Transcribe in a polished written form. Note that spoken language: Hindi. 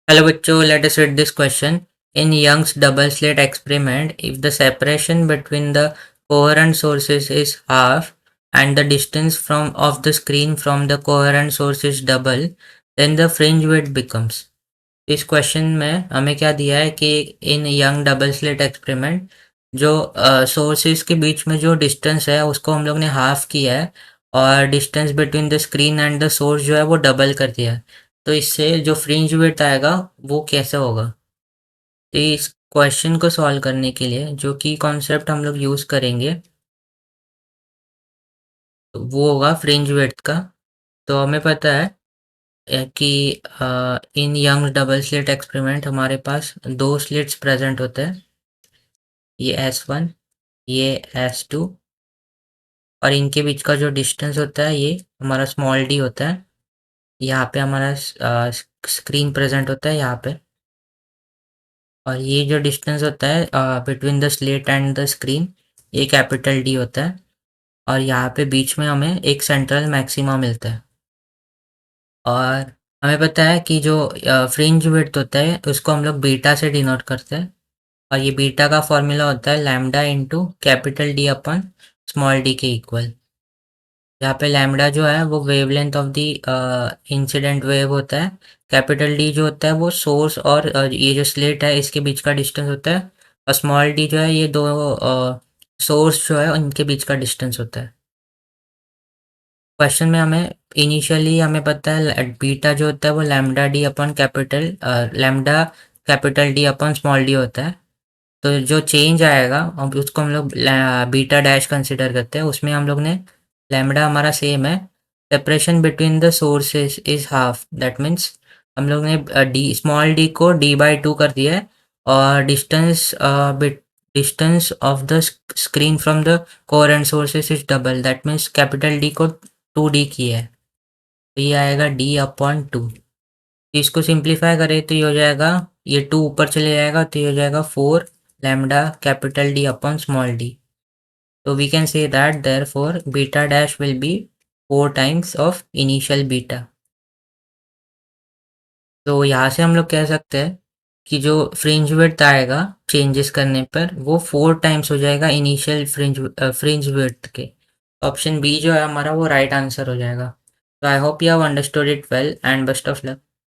Hello बच्चों, let us read this question. In Young's double slit experiment, if the separation between the coherent sources is half and the distance from of the screen from the coherent source is double, then the fringe width becomes. इस क्वेश्चन में हमें क्या दिया है कि इन यंग डबल स्लिट एक्सपेरिमेंट जो सोर्सेज के बीच में जो डिस्टेंस है उसको हम लोग ने हाफ किया है और distance between the screen and the source जो है वो डबल कर दिया है। तो इससे जो फ्रिंज विड्थ आएगा वो कैसे होगा। तो इस क्वेश्चन को सॉल्व करने के लिए जो की कॉन्सेप्ट हम लोग यूज करेंगे वो होगा फ्रिंज विड्थ का। तो हमें पता है कि इन यंग डबल स्लिट एक्सपेरिमेंट हमारे पास दो स्लिट्स प्रेजेंट होते हैं, ये S1 ये S2 और इनके बीच का जो डिस्टेंस होता है ये हमारा स्मॉल डी होता है। यहाँ पे हमारा स्क्रीन प्रेजेंट होता है यहाँ पे, और ये जो डिस्टेंस होता है between the slate and the screen ये कैपिटल डी होता है। और यहाँ पे बीच में हमें एक सेंट्रल मैक्सिमा मिलता है। और हमें पता है कि जो फ्रिंज विड्थ होता है उसको हम लोग बीटा से डिनोट करते हैं, और ये बीटा का फॉर्मूला होता है लैम्डा इंटू कैपिटल डी अपन स्मॉल डी के इक्वल। यहाँ पे लैम्डा जो है वो wavelength of the incident wave होता है, कैपिटल डी जो होता है वो सोर्स और ये जो स्लिट है इसके बीच का डिस्टेंस होता है, और स्मॉल डी जो है ये दो सोर्स जो है उनके बीच का डिस्टेंस होता है। क्वेश्चन में हमें इनिशियली हमें पता है बीटा जो होता है वो लैम्डा कैपिटल डी अपन स्मॉल डी होता है। तो जो चेंज आएगा अब उसको हम लोग बीटा डैश कंसिडर करते हैं, उसमें हम लोग ने लैम्डा हमारा सेम है, separation between the sources is half, that means हम लोग ने डी स्मॉल डी को d/2 कर दिया है, और distance of the screen from the coherent sources is double, that means capital D को 2d किया है। तो ये आएगा d/2। इसको सिंप्लीफाई करें तो ये हो जाएगा, ये 2 ऊपर चले जाएगा तो ये हो जाएगा 4 lambda capital D upon small D. तो we can say that therefore beta dash will be 4 times of initial beta. तो यहाँ से हम लोग कह सकते हैं कि जो फ्रिंज विड्थ आएगा चेंजेस करने पर वो 4 टाइम्स हो जाएगा इनिशियल फ्रिंज विड्थ के। ऑप्शन बी जो है हमारा वो राइट आंसर हो जाएगा। तो I hope you have understood it well and best of luck.